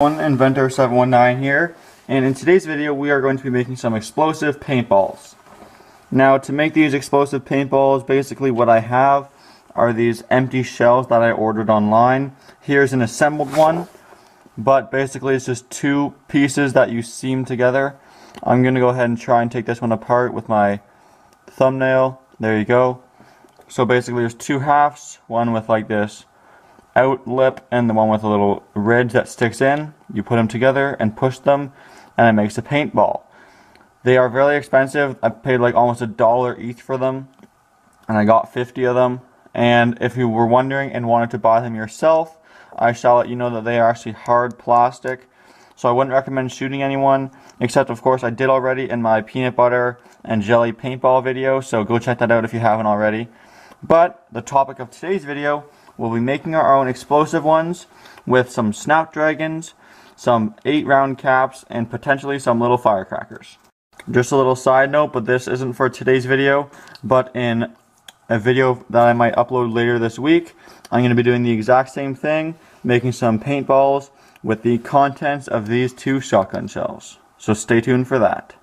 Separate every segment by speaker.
Speaker 1: Inventor719 here, and in today's video we are going to be making some explosive paintballs. Now, to make these explosive paintballs, basically what I have are these empty shells that I ordered online. Here's an assembled one, but basically it's just two pieces that you seam together. I'm going to go ahead and try and take this one apart with my thumbnail. There you go. So basically there's two halves, one with like this out lip and the one with a little ridge that sticks in. You put them together and push them and it makes a paintball. They are very expensive. I paid like almost $1 each for them, and I got 50 of them. And if you were wondering and wanted to buy them yourself, I shall let you know that they are actually hard plastic, so I wouldn't recommend shooting anyone, except of course I did already in my peanut butter and jelly paintball video, so go check that out if you haven't already. But the topic of today's video, we'll be making our own explosive ones with some snapdragons, some 8-round caps, and potentially some little firecrackers. Just a little side note, but this isn't for today's video, but in a video that I might upload later this week, I'm going to be doing the exact same thing, making some paintballs with the contents of these two shotgun shells. So stay tuned for that.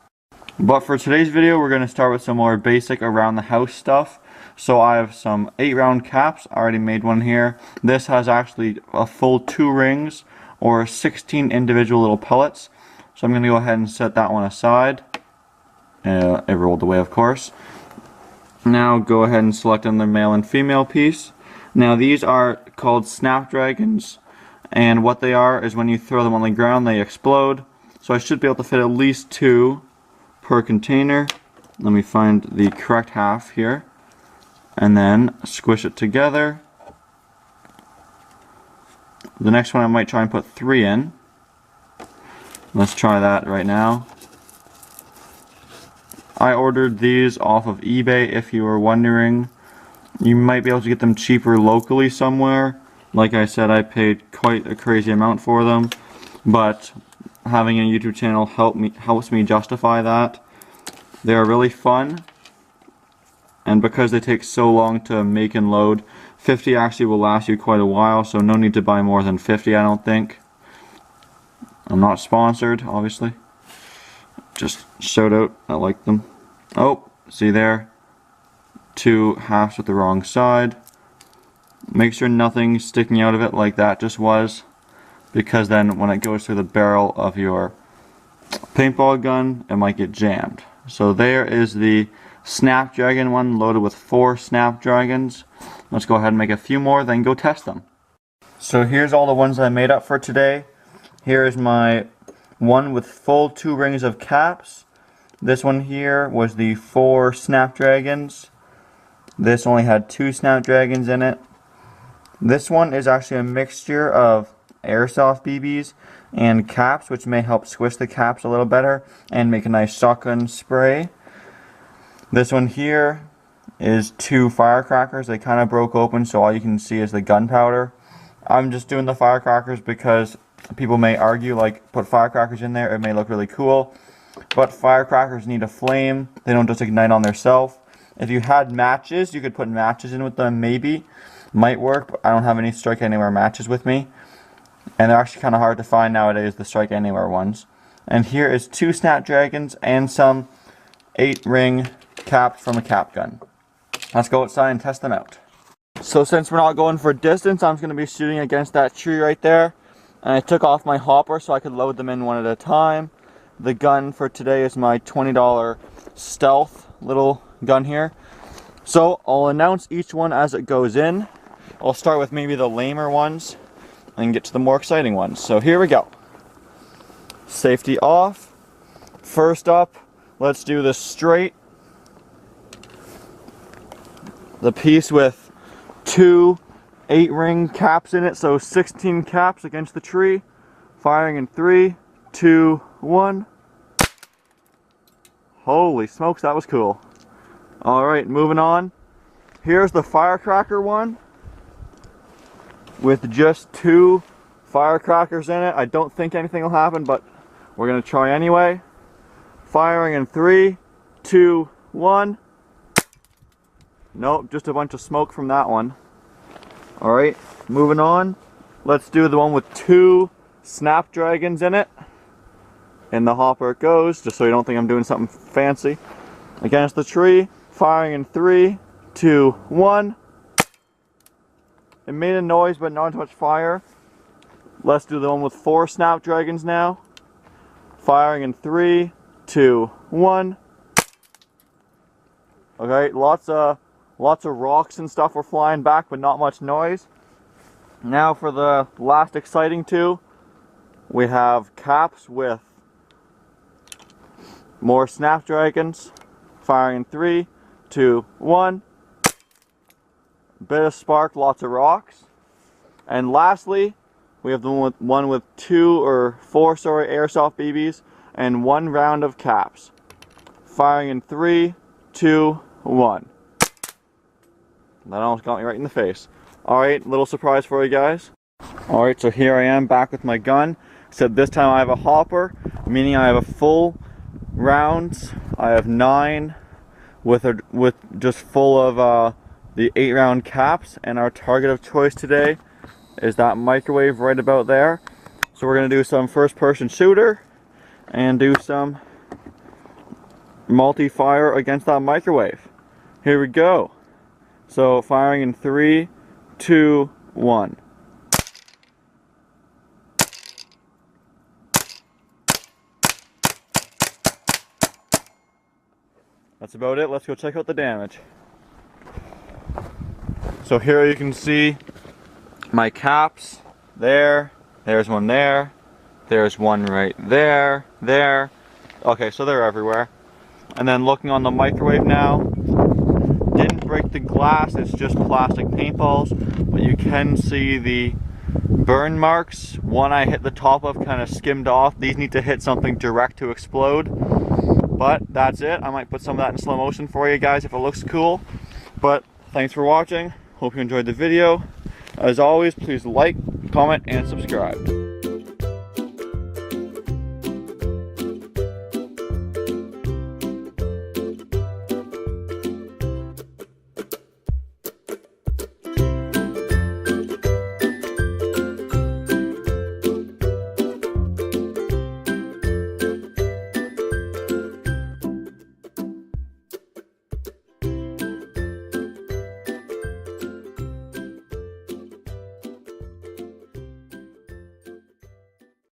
Speaker 1: But for today's video, we're going to start with some more basic around the house stuff. So I have some 8-round caps. I already made one here. This has actually a full 2 rings or 16 individual little pellets. So I'm going to go ahead and set that one aside. It rolled away, of course. Now go ahead and select another male and female piece. Now these are called snapdragons, and what they are is when you throw them on the ground they explode. So I should be able to fit at least 2 per container. Let me find the correct half here. And then squish it together. The next one I might try and put 3 in. Let's try that right now. I ordered these off of eBay, if you were wondering. You might be able to get them cheaper locally somewhere. Like I said, I paid quite a crazy amount for them, but having a YouTube channel helps me justify that. They are really fun. And because they take so long to make and load, 50 actually will last you quite a while, so no need to buy more than 50, I don't think. I'm not sponsored, obviously. Just shout out, I like them. Oh, see there? 2 halves with the wrong side. Make sure nothing's sticking out of it like that just was, because then when it goes through the barrel of your paintball gun, it might get jammed. So there is the snapdragon one, loaded with 4 snapdragons. Let's go ahead and make a few more, then go test them. So here's all the ones I made up for today. Here is my one with full 2 rings of caps. This one here was the 4 snapdragons. This only had 2 snapdragons in it. This one is actually a mixture of airsoft BBs and caps, which may help squish the caps a little better and make a nice shotgun spray. This one here is 2 firecrackers. They kind of broke open, so all you can see is the gunpowder. I'm just doing the firecrackers because people may argue, like, put firecrackers in there, it may look really cool. But firecrackers need a flame. They don't just ignite on themselves. If you had matches, you could put matches in with them, maybe. Might work, but I don't have any Strike Anywhere matches with me. And they're actually kind of hard to find nowadays, the Strike Anywhere ones. And here is 2 snapdragons and some 8-ring caps from a cap gun. Let's go outside and test them out. So since we're not going for distance, I'm going to be shooting against that tree right there. And I took off my hopper so I could load them in one at a time. The gun for today is my $20 stealth little gun here. So I'll announce each one as it goes in. I'll start with maybe the lamer ones and get to the more exciting ones. So here we go. Safety off. First up, let's do the straight. The piece with 2 8-ring caps in it, so 16 caps against the tree. Firing in 3, 2, 1. Holy smokes, that was cool. Alright, moving on. Here's the firecracker one with just 2 firecrackers in it. I don't think anything will happen, but we're going to try anyway. Firing in 3, 2, 1. Nope, just a bunch of smoke from that one. Alright, moving on. Let's do the one with 2 snapdragons in it. In the hopper it goes, just so you don't think I'm doing something fancy. Against the tree, firing in 3, 2, 1. It made a noise, but not too much fire. Let's do the one with 4 snapdragons now. Firing in 3, 2, 1. Okay, lots of rocks and stuff were flying back, but not much noise. Now for the last exciting two, we have caps with more snapdragons. Firing in 3, 2, 1. Bit of spark, lots of rocks. And lastly, we have the one with 2 or 4 airsoft BBs and 1 round of caps. Firing in 3, 2, 1. That almost got me right in the face. Alright, little surprise for you guys. Alright, so here I am back with my gun. Except this time I have a hopper, meaning I have a full rounds. I have 9 with just full of the 8 round caps, and our target of choice today is that microwave right about there. So we're going to do some first person shooter and do some multi-fire against that microwave. Here we go. So firing in 3, 2, 1. That's about it. Let's go check out the damage. So here you can see my caps. There's one there. There's one right there. Okay, so they're everywhere. And then looking on the microwave now, didn't break the glass, it's just plastic paintballs, but you can see the burn marks. One I hit the top of kind of skimmed off. These need to hit something direct to explode. But that's it. I might put some of that in slow motion for you guys if it looks cool. But thanks for watching. Hope you enjoyed the video. As always, please like, comment, and subscribe.